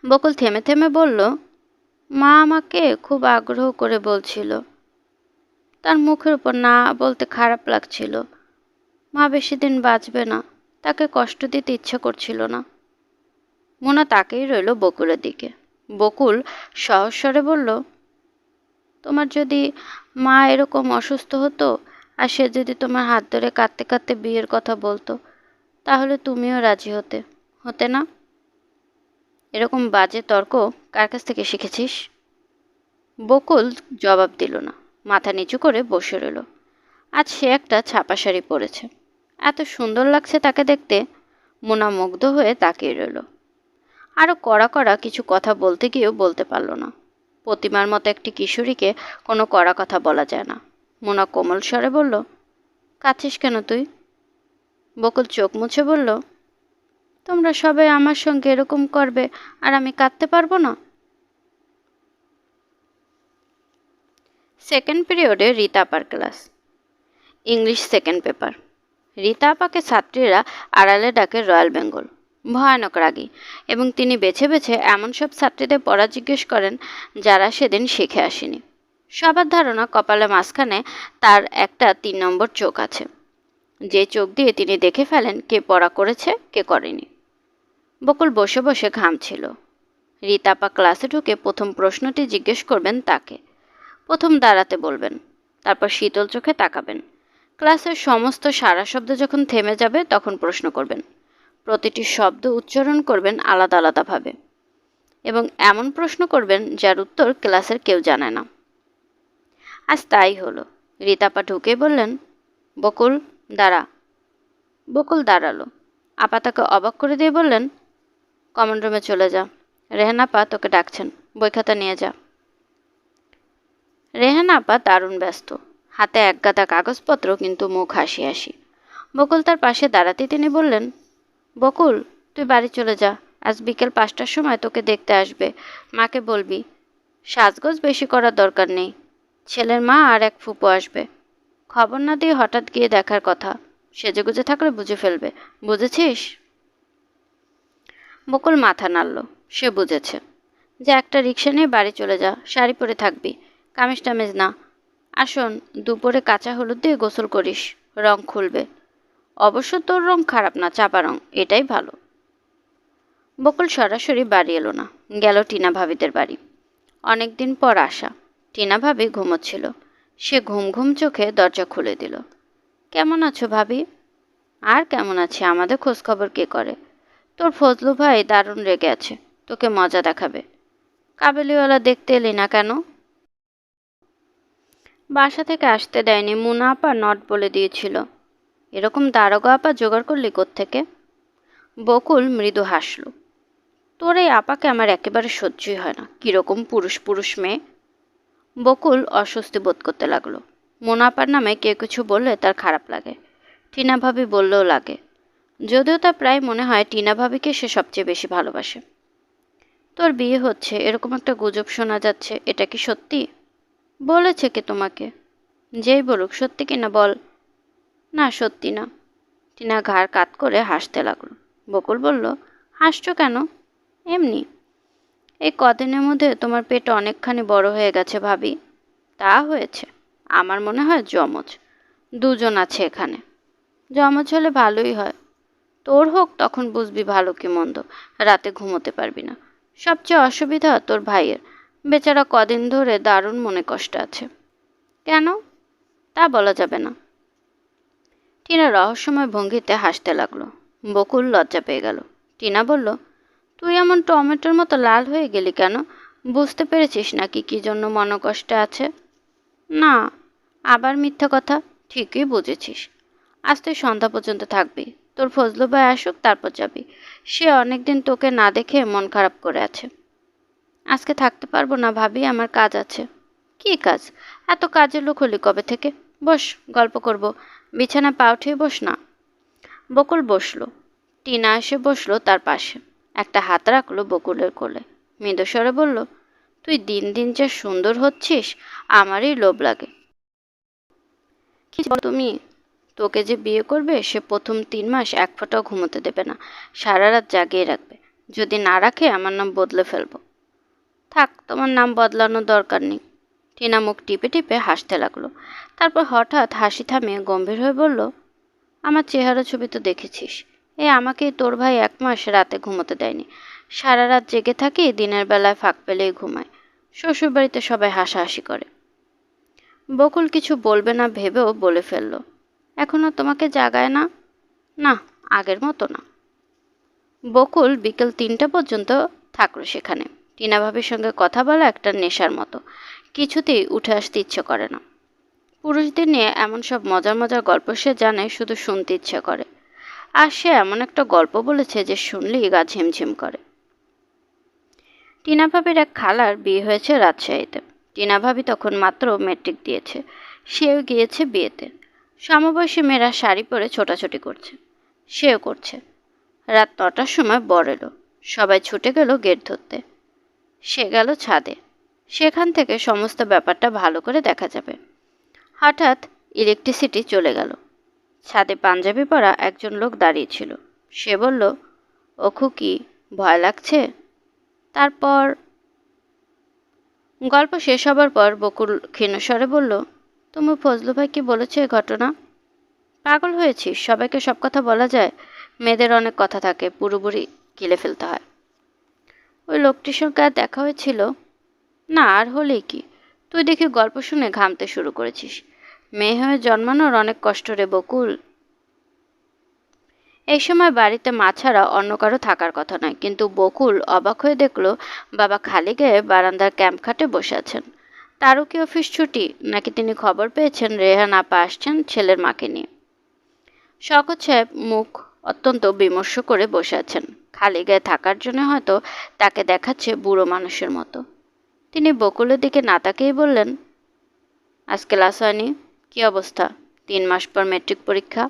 বকুল থেমে থেমে বলল, মা আমাকে খুব আগ্রহ করে বলছিল। তার মুখের উপর না বলতে খারাপ লাগছিল। মা বেশি দিন বাঁচবে না, তাকে কষ্ট দিতে ইচ্ছে করছিল না। মুনা তাকেই রইল বকুলের দিকে। বকুল সহজ স্বরে বলল, তোমার যদি মা এরকম অসুস্থ হতো আর সে যদি তোমার হাত ধরে কাঁদতে কাঁদতে বিয়ের কথা বলতো, তাহলে তুমিও রাজি হতে, হতে না? এরকম বাজে তর্ক কার কাছ থেকে শিখেছিস? বকুল জবাব দিল না, মাথা নিচু করে বসে রইল। আজ সে একটা ছাপা শাড়ি পরেছে, এত সুন্দর লাগছে তাকে দেখতে। মুনা মুগ্ধ হয়ে তাকিয়ে রইল। আরও কড়া কড়া কিছু কথা বলতে গিয়েও বলতে পারল না। প্রতিমার মতো একটি কিশোরীকে কোনো কড়া কথা বলা যায় না। মুনা কোমল স্বরে বলল, কাঁদছিস কেন তুই? বকুল চোখ মুছে বলল, তোমরা সবাই আমার সঙ্গে এরকম করবে আর আমি কাঁদতে পারবো না? সেকেন্ড পিরিয়ডে রীতা আপার class, English second paper. Rita আপাকে ছাত্রীরা আড়ালে ডাকে রয়্যাল বেঙ্গল। ভয়ানক রাগী, এবং তিনি বেছে বেছে এমন সব ছাত্রীদের পড়া জিজ্ঞেস করেন যারা সেদিন শিখে আসেনি। সবার ধারণা কপালে মাঝখানে তার একটা 3 নম্বর চোখ আছে, যে চোখ দিয়ে তিনি দেখে ফেলেন কে পড়া করেছে কে করেনি। বকুল বসে বসে ঘামছিল। রীতা আপা ক্লাসে ঢুকে প্রথম প্রশ্নটি জিজ্ঞেস করবেন তাকে। প্রথম দাঁড়াতে বলবেন, তারপর শীতল চোখে তাকাবেন। ক্লাসের সমস্ত সারা শব্দ যখন থেমে যাবে তখন প্রশ্ন করবেন। প্রতিটি শব্দ উচ্চারণ করবেন আলাদা আলাদাভাবে, এবং এমন প্রশ্ন করবেন যার উত্তর ক্লাসের কেউ জানে না। আজ তাই হলো। রীতাপা ঢুকে বললেন, বকুল দাঁড়া। বকুল দাঁড়ালো। আপা তাকে অবাক করে দিয়ে বললেন, কমন রুমে চলে যা, রেহান আপা তোকে ডাকছেন, বই খাতা নিয়ে যা। রেহান আপা দারুণ ব্যস্ত, হাতে এক গাদা কাগজপত্র, কিন্তু মুখ হাসি হাসি। বকুল তার পাশে দাঁড়াতে তিনি বললেন, বকুল তুই বাড়ি চলে যা, আজ বিকেল 5টার সময় তোকে দেখতে আসবে। মাকে বলবি সাজগোজ বেশি করার দরকার নেই, ছেলের মা আর এক ফুপু আসবে। খবর না দিয়ে হঠাৎ গিয়ে দেখার কথা, সেজেগুজে থাকলে বুঝে ফেলবে, বুঝেছিস? বকুল মাথা নাড়ল। সে বুঝেছে। যে একটা রিক্সা নিয়ে বাড়ি চলে যা, শাড়ি পরে থাকবি, কামিজ টামিজ না। আসুন দুপুরে কাঁচা হলুদ দিয়ে গোসল করিস, রং খুলবে। অবশ্য তোর রং খারাপ না, চাপা রং, এটাই ভালো। বকুল সরাসরি বাড়ি এলো না, গেল টিনা ভাবিদের বাড়ি। অনেকদিন পর আসা। টিনা ভাবি ঘুমোচ্ছিল। সে ঘুম ঘুম চোখে দরজা খুলে দিল। কেমন আছো ভাবি? আর কেমন আছে, আমাদের খোঁজখবর কে করে? তোর ফজলু ভাই দারুণ রেগে আছে, তোকে মজা দেখাবে। কাবেলিওয়ালা দেখতে এলি না কেন? বাসা থেকে আসতে দেয়নি, মুনা আপা নট বলে দিয়েছিল। এরকম দারোগা আপা জোগাড় করলি কোত্থেকে? বকুল মৃদু হাসল। তোর এই আপাকে আমার একেবারে সহ্যই হয় না, কীরকম পুরুষ পুরুষ মেয়ে। বকুল অস্বস্তি বোধ করতে লাগলো। মুনা আপার নামে কেউ কিছু বললে তার খারাপ লাগে, টিনা ভাবি বললেও লাগে। যদিও তার প্রায় মনে হয় টিনা ভাবিকে সে সবচেয়ে বেশি ভালোবাসে। তোর বিয়ে হচ্ছে এরকম একটা গুজব শোনা যাচ্ছে, এটা কি সত্যি? বলেছে কে তোমাকে? যেই বলুক সত্যি কিনা বল। না সত্যি না। টিনা ঘাড় কাত করে হাসতে লাগলো। বকুল বলল, হাসছো কেন? এমনি। এই কদিনের মধ্যে তোমার পেট অনেকখানি বড় হয়ে গেছে ভাবি। তা হয়েছে। আমার মনে হয় যমজ। দুজন আছে এখানে। যমজ হলে ভালোই হয়। তোর হোক, তখন বুঝবি ভালো কি মন্দ। রাতে ঘুমোতে পারবি না। সবচেয়ে অসুবিধা তোর ভাইয়ের। বেচারা কদিন ধরে দারুণ মনে কষ্ট আছে। কেন? তা বলা যাবে না। টিনা রহস্যময় ভঙ্গিতে হাসতে লাগলো। বকুল লজ্জা পেয়ে গেল। টিনা বলল, তুই এমন টমেটোর মতো লাল হয়ে গেলি কেন? বুঝতে পেরেছিস নাকি কি জন্য মনোকষ্টে আছে? না। আবার মিথ্যা কথা। ঠিকই বুঝেছিস। আজ তুই সন্ধ্যা পর্যন্ত থাকবি। তোর ফজলু ভাই আসুক, তারপর যাবি। সে অনেকদিন তোকে না দেখে মন খারাপ করে আছে। আজকে থাকতে পারবো না ভাবি, আমার কাজ আছে। কি কাজ? এত কাজের লোক হলি কবে থেকে? বস, গল্প করব। বিছানায় পা উঠিয়ে বস না। বকুল বসলো। টিনা এসে বসলো তার পাশে। একটা হাত রাখলো বকুলের কোলে। মৃদুস্বরে বলল, তুই দিন দিন যা সুন্দর হচ্ছিস, আমারই লোভ লাগে। কি বল তুমি? তোকে যে বিয়ে করবে সে প্রথম 3 মাস এক ফোঁটাও ঘুমোতে দেবে না। সারা রাত জাগিয়ে রাখবে। যদি না রাখে আমার নাম বদলে ফেলবো। থাক, তোমার নাম বদলানোর দরকার নেই। টিনা মুখ টিপে টিপে হাসতে লাগলো। তারপর হঠাৎ হাসি থামিয়ে গম্ভীর হয়ে বলল, আমার চেহারা ছবি তো দেখেছিস। আমাকেই তোর ভাই 1 মাস রাতে ঘুমোতে দেয়নি। সারা রাত জেগে থাকি, দিনের বেলায় ফাঁক পেলেই ঘুমায়। শ্বশুরবাড়িতে সবাই হাসাহাসি করে। বকুল কিছু বলবে না ভেবেও বলে ফেলল, এখনো তোমাকে জাগায় না? না, আগের মতো না। বকুল বিকেল 3টা পর্যন্ত থাকলো সেখানে। টিনা ভাবির সঙ্গে কথা বলা একটা নেশার মতো। কিছুতেই উঠে আসতে ইচ্ছে করে না। পুরুষদের নিয়ে এমন সব মজার মজার গল্প সে জানে, শুধু শুনতে ইচ্ছে করে। আর সে এমন একটা গল্প বলেছে যে শুনলেই গা ঝিমঝিম করে। টিনা ভাবির এক খালার বিয়ে হয়েছে রাজশাহীতে। টিনা ভাবি তখন মাত্র মেট্রিক দিয়েছে। সেও গিয়েছে বিয়েতে। সমবয়সী মেয়েরা শাড়ি পরে ছোটাছুটি করছে। সেও করছে। রাত 9টার সময় বর এলো। সবাই ছুটে গেল গেট ধরতে। সে গেল ছাদে। সেখান থেকে সমস্ত ব্যাপারটা ভালো করে দেখা যাবে। হঠাৎ ইলেকট্রিসিটি চলে গেল। ছাদে পাঞ্জাবি পরা একজন লোক দাঁড়িয়ে ছিল। সে বলল, ও খুকি, ভয় লাগছে? তারপর গল্প শেষ হবার পর বকুল ক্ষীণস্বরে বলল, তুমি ফজলু ভাই কি বলেছে এ ঘটনা? পাগল হয়েছিস? সবাইকে সব কথা বলা যায়? মেয়েদের অনেক কথা থাকে, পুরোপুরি গিলে ফেলতে হয়। ওই লোকটির সঙ্গে আর দেখা হয়েছিল? না, আর হলেই কি? তুই দেখি গল্প শুনে ঘামতে শুরু করেছিস। মেয়ে হয়ে জন্মানোর অনেক কষ্ট রে বকুল। এই সময় বাড়িতে মা ছাড়া অন্য কারো থাকার কথা নয়, কিন্তু বকুল অবাক হয়ে দেখল বাবা খালি গায়ে বারান্দার ক্যাম্প খাটে বসে আছেন। তারও কি অফিস ছুটি, নাকি তিনি খবর পেয়েছেন রেহান আপা আসছেন ছেলের মাকে নিয়ে? শওকত সাহেব মুখ অত্যন্ত বিমর্ষ করে বসে আছেন। খালি গায়ে থাকার জন্য হয়তো তাকে দেখাচ্ছে বুড়ো মানুষের মতো। তিনি বকুলের দিকে না তাকিয়েই বললেন, আজ ক্লাস হয়নি? কি অবস্থা? 3 মাস পর মেট্রিক পরীক্ষা।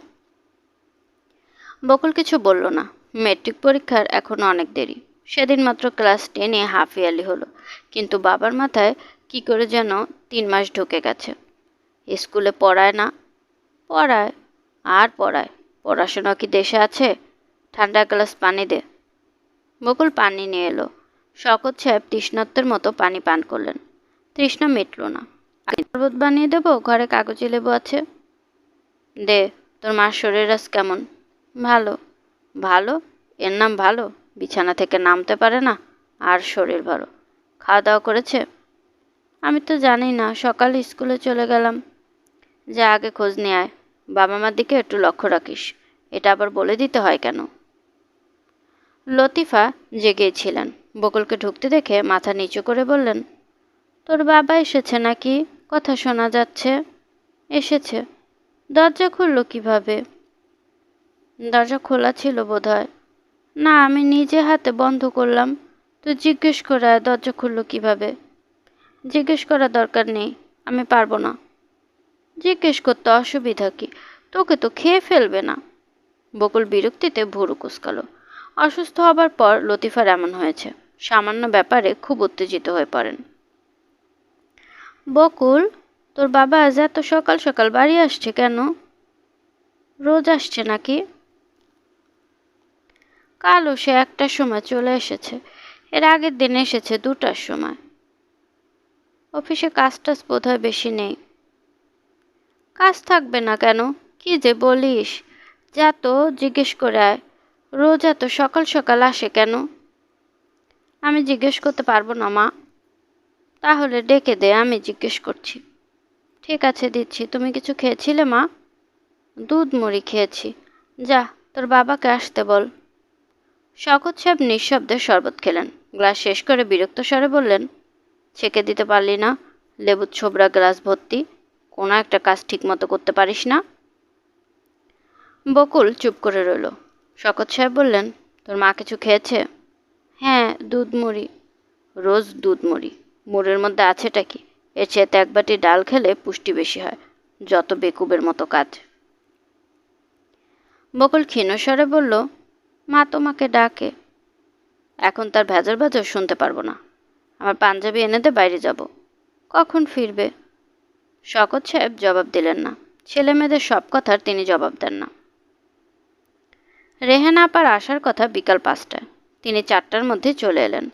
বকুল কিছু বলল না। মেট্রিক পরীক্ষার এখনো অনেক দেরি। সেদিন মাত্র ক্লাস 10-এ হাফ ইয়ারলি হলো। কিন্তু বাবার মাথায় কি করে যেন 3 মাস ঢুকে গেছে। স্কুলে পড়ায় না? পড়ায়। আর পড়ায়। পড়াশোনা কি দেশে আছে? ঠান্ডা গ্লাস পানি দে। বকুল পানি নিয়ে এলো। শওকত সাহেব তৃষ্ণার্তের মতো পানি পান করলেন। তৃষ্ণা মিটল না। শরবত বানিয়ে দেবো, ঘরে কাগজি লেবু আছে। দে। তোর মার শরীর আজ কেমন? ভালো। ভালো? এর নাম ভালো? বিছানা থেকে নামতে পারে না, আর শরীর ভালো। খাওয়া দাওয়া করেছে? আমি তো জানি না, সকালে স্কুলে চলে গেলাম। যা, আগে খোঁজ নিয়ে আয়। বাবা মার দিকে একটু লক্ষ্য রাখিস। এটা আবার বলে দিতে হয় কেন? লতিফা জেগেই ছিলেন। বকুলকে ঢুকতে দেখে মাথা নিচু করে বললেন, তোর বাবা এসেছে নাকি? কথা শোনা যাচ্ছে। এসেছে। দরজা খুললো কিভাবে? দরজা খোলা ছিল বোধহয়। না, আমি নিজে হাতে বন্ধ করলাম। তুই জিজ্ঞেস করে আয় দরজা খুললো কিভাবে। জিজ্ঞেস করার দরকার নেই, আমি পারবো না। জিজ্ঞেস করতে অসুবিধা কি? তোকে তো খেয়ে ফেলবে না। বকুল বিরক্তিতে ভুরু কুঁচকালো। অসুস্থ হবার পর লতিফার এমন হয়েছে। সামান্য ব্যাপারে খুব উত্তেজিত হয়ে পড়েন। বকুল, তোর বাবা আজ এত সকাল সকাল বাড়ি আসছে কেন? রোজ আসছে নাকি? কালও সে 1টার সময় চলে এসেছে, এর আগের দিন এসেছে 2টার সময়। অফিসে কাজ টাজ বোধহয় বেশি নেই। কাজ থাকবে না কেন? কি যে বলিস! যা তো জিজ্ঞেস করে আয়, রোজ এত সকাল সকাল আসে কেন? আমি জিজ্ঞেস করতে পারবো না মা। তাহলে ডেকে দে, আমি জিজ্ঞেস করছি। ঠিক আছে, দিচ্ছি। তুমি কিছু খেয়েছিলে মা? দুধ মুড়ি খেয়েছি। যা, তোর বাবাকে আসতে বল। শওকত সাহেব নিঃশব্দে শরবত খেলেন। গ্লাস শেষ করে বিরক্ত স্বরে বললেন, ছেঁকে দিতে পারলি না? লেবুর ছোবড়া গ্লাস ভর্তি, কোনো একটা কাজ ঠিক মতো করতে পারিস না। বকুল চুপ করে রইল। শওকত সাহেব বললেন, তোর মা কিছু খেয়েছে? হ্যাঁ, দুধ মুড়ি। রোজ দুধ মুড়ি, মুড়ির মধ্যে আছেটা কি? এর চেয়ে 1 বাটি ডাল খেলে পুষ্টি বেশি হয়। যত বেকুবের মতো কাজ। বকুল ক্ষীণ স্বরে বলল, মা তোমাকে ডাকে। এখন তার ভেজর ভেজর শুনতে পারবো না। আমার পাঞ্জাবি এনে দে, বাইরে যাব। কখন ফিরবে? শওকত সাহেব জবাব দিলেন না। ছেলে মেয়েদের সব কথার তিনি জবাব দেন না। রেহানা আপার আসার কথা বিকাল 5টায়। তিনি 4টার মধ্যে চলে এলেন।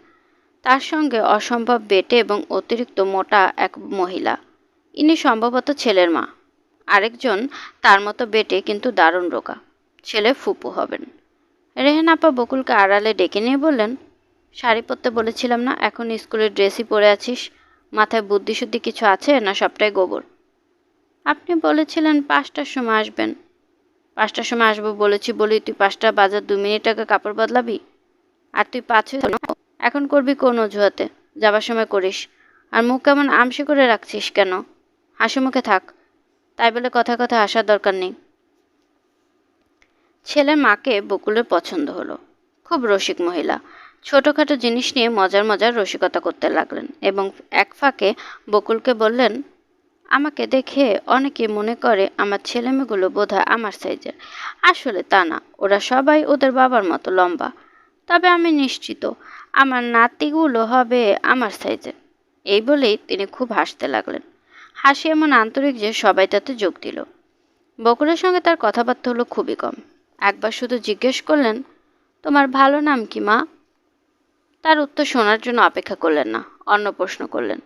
তার সঙ্গে অসম্ভব বেটে এবং অতিরিক্ত মোটা এক মহিলা। ইনি সম্ভবত ছেলের মা। আরেকজন তার মতো বেটে কিন্তু দারুণ রোগা। ছেলে ফুপু হবেন। রেহানা আপা বকুলকে আড়ালে ডেকে নিয়ে বললেন, শাড়ি পরতে বলেছিলাম না, এখন স্কুলের ড্রেসই পরে আছিস। মাথায় বুদ্ধিশুদ্ধি কিছু আছে না সবটাই গোবর? আপনি বলেছিলেন 5টার সময় আসবেন। 5টার সময় আসবো বলেছি বলি তুই 5টা বাজার 2 মিনিট আগে কাপড় বদলাবি? আর তুই এখন করবি কোন অজুহাতে? যাবার সময় করিস। আর মুখ কেমন আমসে করে রাখছিস কেন? হাসি মুখে থাক। তাই বলে কথায় কথায় আসার দরকার নেই। ছেলের মাকে বকুলের পছন্দ হলো। খুব রসিক মহিলা। ছোটোখাটো জিনিস নিয়ে মজার মজার রসিকতা করতে লাগলেন এবং এক ফাঁকে বকুলকে বললেন, আমাকে দেখে অনেকে মনে করে আমার ছেলেমেয়েগুলো বোধহয় আমার সাইজের। আসলে তা না, ওরা সবাই ওদের বাবার মতো লম্বা। তবে আমি নিশ্চিত আমার নাতিগুলো হবে আমার সাইজের। এই বলেই তিনি খুব হাসতে লাগলেন। হাসি এমন আন্তরিক যে সবাই তাতে যোগ দিল। বকুলের সঙ্গে তার কথাবার্তা হলো খুবই কম। একবার শুধু জিজ্ঞেস করলেন, তোমার ভালো নাম কি মা? তার উত্তর শোনার জন্য অপেক্ষা করলেন না, অন্য প্রশ্ন করলেন,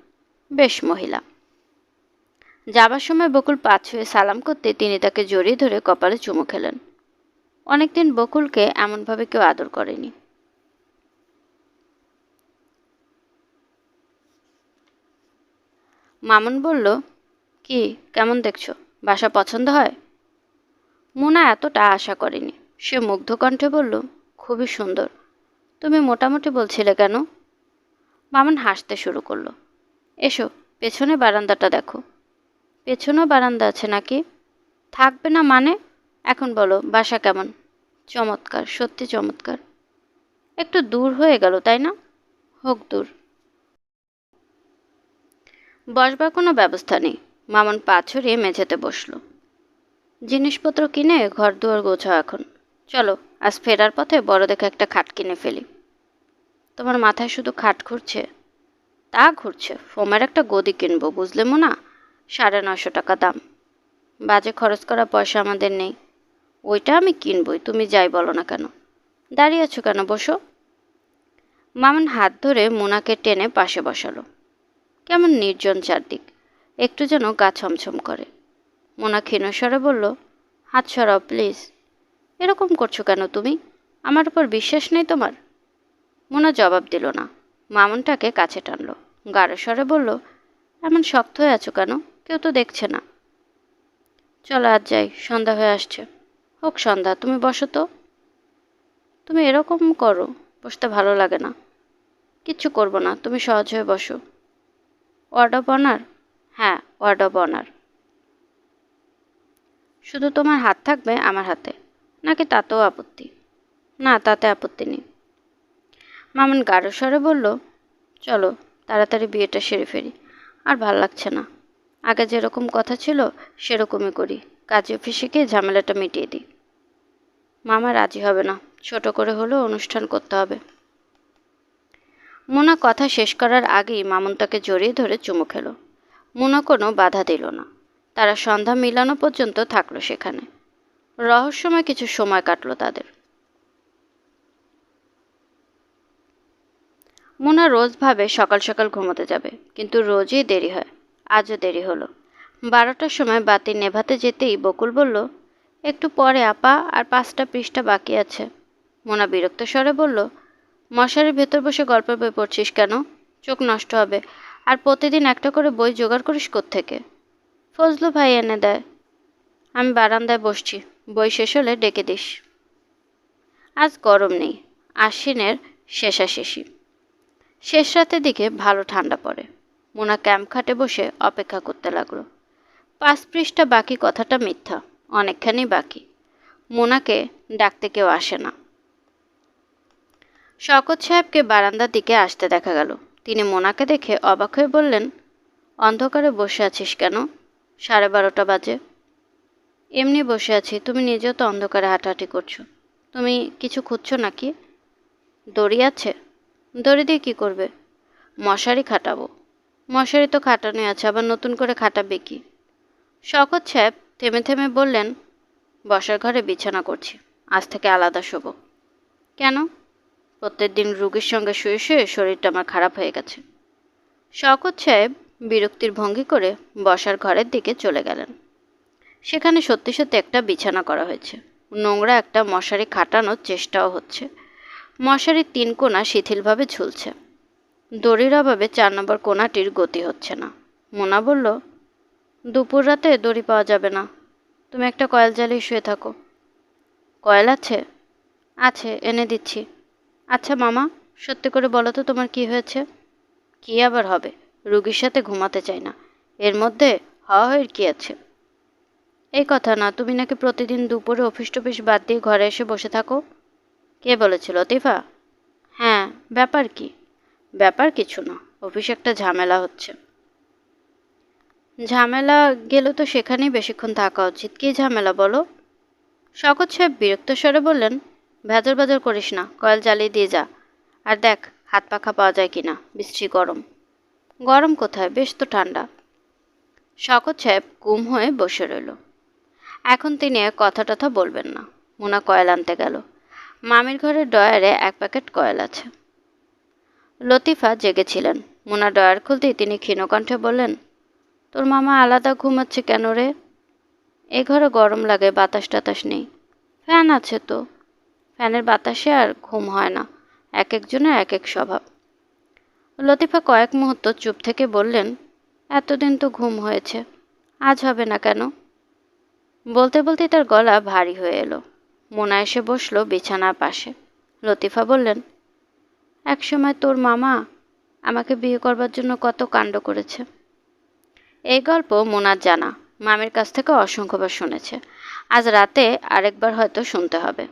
বেশ মহিলা। যাবার সময় বকুল পা ছুঁয়ে সালাম করতে তিনি তাকে জড়িয়ে ধরে কপালে চুমু খেলেন। অনেকদিন বকুলকে এমনভাবে কেউ আদর করেনি। মামুন বলল, কি কেমন দেখছো? বাসা পছন্দ হয়? মোনা এতটা আশা করেনি। সে মুগ্ধ কণ্ঠে বলল, খুবই সুন্দর। তুমি মোটামুটি বলছিলে কেন? মামুন হাসতে শুরু করলো। এসো, পেছনে বারান্দাটা দেখো। পেছনেও বারান্দা আছে নাকি? থাকবে না মানে? এখন বলো, বাসা কেমন? চমৎকার, সত্যি চমৎকার। একটু দূর হয়ে গেল তাই না? হোক দূর। বসবার কোনো ব্যবস্থা নেই। মামুন পা ছড়িয়ে মেঝেতে বসল। জিনিসপত্র কিনে ঘর দুয়ার গোছাও এখন। চলো, আজ ফেরার পথে বড় দেখে একটা খাট কিনে ফেলি। তোমার মাথায় শুধু খাট ঘুরছে? তা ঘুরছে, ফোমের একটা গদি কিনবো, বুঝলে মোনা? 950 টাকা দাম। বাজে খরচ করা পয়সা আমাদের নেই। ওইটা আমি কিনবই, তুমি যাই বলো না কেন। দাঁড়িয়ে আছো কেন, বসো। মামুন হাত ধরে মোনাকে টেনে পাশে বসালো। কেমন নির্জন চারদিক, একটু যেন গা ছমছম করে। মোনা ক্ষীণস্বরে বলল, হাত সরাও প্লিজ। এরকম করছো কেন তুমি? আমার উপর বিশ্বাস নেই তোমার? মোনা জবাব দিল না। মামুনটাকে কাছে টানলো, গাঢ় স্বরে বলল, এমন শক্ত হয়ে আছো কেন? কেউ তো দেখছে না। চলো আজ যাই, সন্ধ্যা হয়ে আসছে। হোক সন্ধ্যা, তুমি বসো তো। তুমি এরকম করো, বসতে ভালো লাগে না। কিচ্ছু করবো না, তুমি সহজ হয়ে বসো। Word of honour? হ্যাঁ, ওয়ার্ড অব অনার। শুধু তোমার হাত থাকবে আমার হাতে, নাকি তাতেও আপত্তি? না, তাতে আপত্তি নেই। মামুন গাঢ় স্বরে বলল, চলো তাড়াতাড়ি বিয়েটা সেরে ফেরি। আর ভাল লাগছে না। আগে যেরকম কথা ছিল সেরকমই করি। কাজে অফিসে গিয়ে ঝামেলাটা মিটিয়ে দিই। মামা রাজি হবে না, ছোট করে হলেও অনুষ্ঠান করতে হবে। মোনা কথা শেষ করার আগেই মামুন তাকে জড়িয়ে ধরে চুমু খেলো। মুনা কোনো বাধা দিল না। তারা সন্ধ্যা মিলানো পর্যন্ত থাকলো সেখানে। রহস্যময় কিছু সময় কাটলো তাদের। মুনা রোজ ভাবে সকাল সকাল ঘুমোতে যাবে, কিন্তু রোজই দেরি হয়। আজও দেরি হলো। 12টার সময় বাতি নেভাতে যেতেই বকুল বলল, একটু পরে আপা, আর 5টা পৃষ্ঠা বাকি আছে। মোনা বিরক্ত স্বরে বলল, মশারির ভেতর বসে গল্পের বই পড়ছিস কেন? চোখ নষ্ট হবে। আর প্রতিদিন একটা করে বই জোগাড় করিস কোত্থেকে? ফজলু ভাই এনে দেয়। আমি বারান্দায় বসছি, বই শেষ হলে ডেকে দিস। আজ গরম নেই, আশ্বিনের শেষাশেষি। শেষ রাতের দিকে ভালো ঠান্ডা পড়ে। মোনা ক্যাম্প খাটে বসে অপেক্ষা করতে লাগলো। 5 পৃষ্ঠা বাকি কথাটা মিথ্যা, অনেকখানি বাকি। মোনাকে ডাকতে কেউ আসে না। শওকত সাহেবকে বারান্দার দিকে আসতে দেখা গেল। তিনি মোনাকে দেখে অবাক হয়ে বললেন, অন্ধকারে বসে আছিস কেন? 12:30 বাজে। এমনি বসে আছি, তুমি নিজেও তো অন্ধকারে হাঁটাহাঁটি করছো। তুমি কিছু খুঁজছো নাকি? দড়ি আছে? দড়ি দিয়ে কী করবে? মশারি খাটাবো। মশারি তো খাটানোই আছে, আবার নতুন করে খাটাবে কি? শওকত সাহেব থেমে থেমে বললেন, বসার ঘরে বিছানা করছি, আজ থেকে আলাদা শোবো। কেন? প্রত্যেকদিন রুগীর সঙ্গে শুয়ে শুয়ে শরীরটা আমার খারাপ হয়ে গেছে। শওকত সাহেব বিরক্তির ভঙ্গি করে বসার ঘরের দিকে চলে গেলেন। সেখানে সত্যি সত্যি একটা বিছানা করা হয়েছে। নোংরা একটা মশারি খাটানোর চেষ্টাও হচ্ছে। মশারির 3 কোণা শিথিলভাবে ঝুলছে। দড়ির অভাবে 4 নম্বর কোণাটির গতি হচ্ছে না। মোনা বলল, দুপুর রাতে দড়ি পাওয়া যাবে না, তুমি একটা কয়েল জ্বালিয়ে শুয়ে থাকো। কয়েল আছে? আছে, এনে দিচ্ছি। আচ্ছা মামা, সত্যি করে বলো তো তোমার কি হয়েছে? কি আবার হবে? রুগীর সাথে ঘুমাতে চাই না, এর মধ্যে হওয়ার কি আছে? এই কথা না, তুমি নাকি প্রতিদিন দুপুরে অফিস টফিস বাদ দিয়ে ঘরে এসে বসে থাকো। কে বলেছিল, লতিফা? হ্যাঁ, ব্যাপার কি? ব্যাপার কিছু না, অফিসে একটা ঝামেলা হচ্ছে। ঝামেলা গেলে তো সেখানেই বেশিক্ষণ থাকা উচিত। কী ঝামেলা বলো? শওকত সাহেব বিরক্ত স্বরে বললেন, ভেজর ভেজর করিস না, কয়েল জ্বালিয়ে দিয়ে যা। আর দেখ হাত পাখা পাওয়া যায় কিনা, বৃষ্টি গরম। গরম কোথায়, বেশ তো ঠান্ডা। শওকত সাহেব গুম হয়ে বসে রইল। এখন তিনি কথা টথা বলবেন না। মোনা কয়েল আনতে গেল। মামির ঘরের ডয়ারে 1 প্যাকেট কয়েল আছে। লতিফা জেগেছিলেন। মোনা ডয়ার খুলতেই তিনি ক্ষীণকণ্ঠে বললেন, তোর মামা আলাদা ঘুমাচ্ছে কেন রে? এ ঘরে গরম লাগে, বাতাস টাতাস নেই। ফ্যান আছে তো। ফ্যানের বাতাসে আর ঘুম হয় না, এক একজনের এক এক স্বভাব। লতিফা কয়েক মুহূর্ত চুপ থেকে বললেন, এতদিন তো ঘুম হয়েছে, আজ হবে না কেন? বলতে বলতে তার গলা ভারী হয়ে এলো। মোনা এসে বসলো বিছানার পাশে। লতিফা বললেন, একসময় তোর মামা আমাকে বিয়ে করবার জন্য কত কাণ্ড করেছে। এই গল্প মোনার জানা, মামির কাছ থেকে অসংখ্যবার শুনেছে। আজ রাতে আরেকবার হয়তো শুনতে হবে।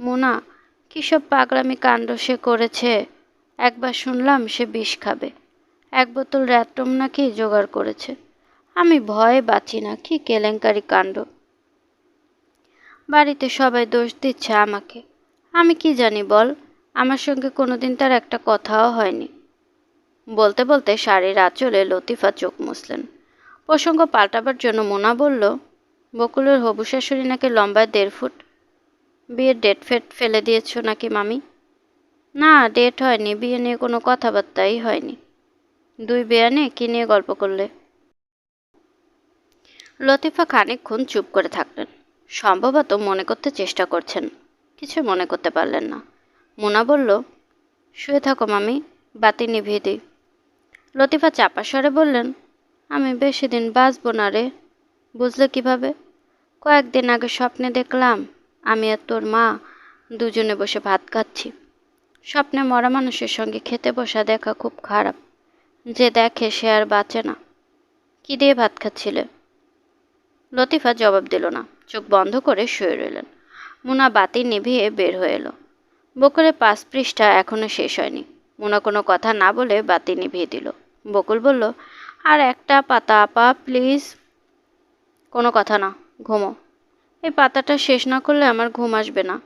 মোনা, কী সব পাগলামি কাণ্ড সে করেছে। একবার শুনলাম সে বিষ খাবে, 1 বোতল র্যাটম নাকি জোগাড় করেছে। আমি ভয়ে বাঁচি না, কি কেলেঙ্কারি কাণ্ড। বাড়িতে সবাই দোষ দিচ্ছে আমাকে। আমি কি জানি বল, আমার সঙ্গে কোনোদিন তার একটা কথাও হয়নি। বলতে বলতে শাড়ির আঁচলে লতিফা চোখ মুছলেন। প্রসঙ্গ পাল্টাবার জন্য মোনা বলল, বকুলের হবু শাশুড়ি নাকি লম্বায় 1.5 ফুট। বিয়ের ডেট ফেট ফেলে দিয়েছ নাকি মামি? না, ডেট হয়নি, বিয়ে নিয়ে কোনো কথাবার্তাই হয়নি। 2 বেয়ানে কি নিয়ে গল্প করলে? লতিফা খানিকক্ষণ চুপ করে থাকলেন। সম্ভবত মনে করতে চেষ্টা করছেন, কিছু মনে করতে পারলেন না। মোনা বলল, শুয়ে থাকো মামি, বাতি নিভিয়ে দিই। লতিফা চাপা স্বরে বললেন, আমি বেশি দিন বাঁচব না রে। বুঝলে কিভাবে? কয়েকদিন আগে স্বপ্নে দেখলাম আমি আর তোর মা দুজনে বসে ভাত খাচ্ছি। স্বপ্নে মরা মানুষের সঙ্গে খেতে বসা দেখা খুব খারাপ, যে দেখে সে আর বাঁচে না। কি দিয়ে ভাত খাচ্ছিলে? লতিফা জবাব দিল না, চোখ বন্ধ করে শুয়ে রইলেন। মোনা বাতি নিভিয়ে বের হয়ে এলো। বকুলের 5 পৃষ্ঠা এখনো শেষ হয়নি। মোনা কোনো কথা না বলে বাতি নিভিয়ে দিল। বকুল বলল, আর একটা পাতা আপা প্লিজ। কোনো কথা না, ঘুমো। এই পাতাটা শেষ না করলে আমার ঘুম আসবে না।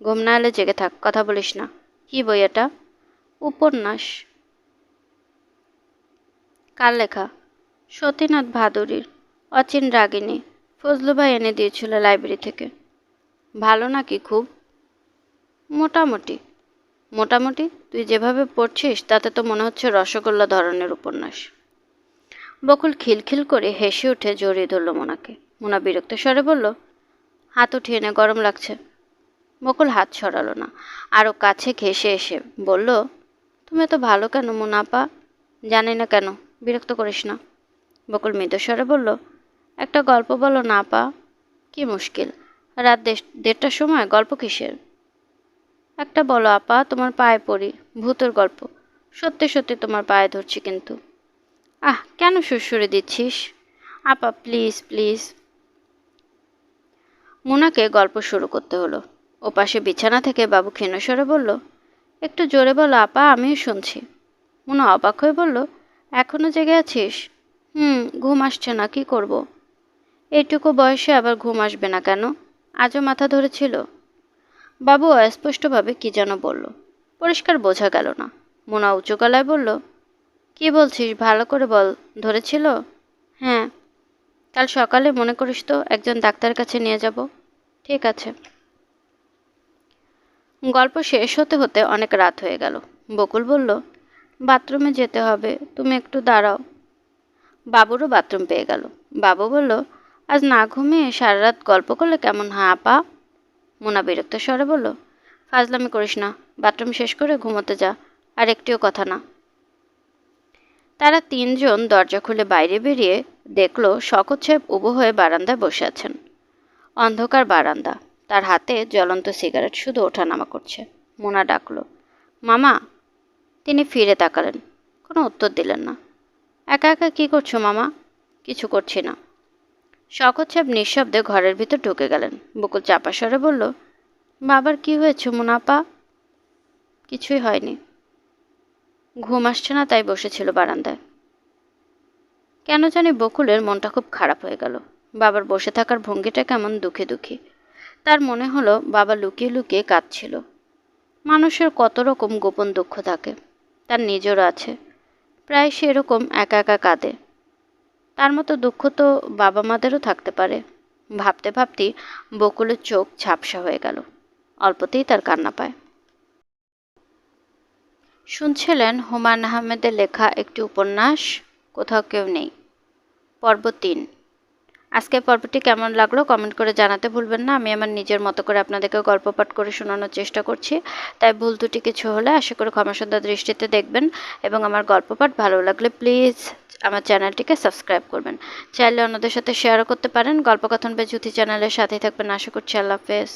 ঘুম না এলে জেগে থাক, কথা বলিস না। কি বই এটা? উপন্যাস। কার লেখা? সতীনাথ ভাদুরীর অচিন রাগিনী ফজলু ভাই এনে দিয়েছিল লাইব্রেরি থেকে। ভালো নাকি খুব? মোটামুটি। মোটামুটি? তুই যেভাবে পড়ছিস তাতে তো মনে হচ্ছে রসগোল্লা ধরনের উপন্যাস। বকুল খিলখিল করে হেসে উঠে জড়িয়ে ধরল মোনাকে। মোনা বিরক্ত স্বরে বলল, হাত উঠিয়ে নে, গরম লাগছে। বকুল হাত সরালো না, আরও কাছে ঘেঁষে এসে বলল, তুমি এত ভালো কেন মোনা আপা? জানি না কেন, বিরক্ত করিস না। বকুল মৃদুস্বরে বলল, একটা গল্প বলো না আপা। কি মুশকিল, রাত 1:30টার সময় গল্প কিসের? একটা বলো আপা, তোমার পায়ে পড়ি, ভূতের গল্প। সত্যি সত্যি তোমার পায়ে ধরছি কিন্তু। আহ, কেন সুরসুরে দিচ্ছিস? আপা প্লিজ প্লিজ। মোনাকে গল্প শুরু করতে হলো। ওপাশে বিছানা থেকে বাবু ক্ষীণস্বরে বলল, একটু জোরে বলো আপা, আমিও শুনছি। মোনা অবাক হয়ে বলল, এখনো জেগে আছিস? ঘুম আসছে না, কি করব? এইটুকু বয়সে আবার ঘুম আসবে না কেন? আজও মাথা ধরেছিল? বাবু অস্পষ্টভাবে কি যেন বলল, পরিষ্কার বোঝা গেল না। মোনা উঁচু গলায় বলল, কি বলছিস, ভালো করে বল। ধরেছিল? হ্যাঁ। কাল সকালে মনে করিস তো, একজন ডাক্তারের কাছে নিয়ে যাব। ঠিক আছে। গল্প শেষ হতে হতে অনেক রাত হয়ে গেল। বকুল বলল, বাথরুমে যেতে হবে, তুমি একটু দাঁড়াও। বাবুরও বাথরুম পেয়ে গেল। বাবু বলল, আজ না ঘুমিয়ে সারা রাত গল্প করলে কেমন হয় আপা? মোনা বিরক্ত স্বরে বলল, ফাজলামি করিস না, বাথরুম শেষ করে ঘুমোতে যা, আর একটিও কথা না। তারা তিনজন দরজা খুলে বাইরে বেরিয়ে দেখল শকত সাহেব উবু হয়ে বারান্দায় বসে আছেন। অন্ধকার বারান্দা, তার হাতে জ্বলন্ত সিগারেট শুধু ওঠানামা করছে। মোনা ডাকল, মামা। তিনি ফিরে তাকালেন, কোনো উত্তর দিলেন না। একা একা কী করছো মামা? কিছু করছি না। শকত সাহেব নিঃশব্দে ঘরের ভিতর ঢুকে গেলেন। বকুল চাপা স্বরে বলল, বাবার কি হয়েছে মুনাপা? কিছুই হয়নি। ঘুম আসছে না তাই বসেছিল বারান্দায়। কেন জানি বকুলের মনটা খুব খারাপ হয়ে গেল। বাবার বসে থাকার ভঙ্গিটা কেমন দুঃখী দুঃখী। তার মনে হলো বাবা লুকিয়ে লুকিয়ে কাঁদছিল। মানুষের কত রকম গোপন দুঃখ থাকে, তার নিজেরও আছে। প্রায় সে এরকম একা একা কাঁদে। তার মতো দুঃখ তো বাবা মাদেরও থাকতে পারে। ভাবতে ভাবতেই বকুলের চোখ ঝাপসা হয়ে গেল। অল্পতেই তার কান্না পায়। শুনছিলেন হুমায়ূন আহমেদের লেখা একটি উপন্যাস, কোথাও কেউ নেই, পর্ব ৩। আজকের পর্বটি কেমন লাগলো কমেন্ট করে জানাতে ভুলবেন না। আমি আমার নিজের মতো করে আপনাদেরকে গল্প পাঠ করে শোনানোর চেষ্টা করছি, তাই ভুল ত্রুটি কিছু হলে আশা করি ক্ষমাসুন্দর দৃষ্টিতে দেখবেন, এবং আমার গল্প পাঠ ভালো লাগলে প্লিজ আমার চ্যানেলটিকে সাবস্ক্রাইব করবেন। চাইলে অন্যদের সাথে শেয়ারও করতে পারেন। গল্পকথন বা জুথি চ্যানেলের সাথেই থাকবেন। আশা করছি। আল্লাহ হাফেজ।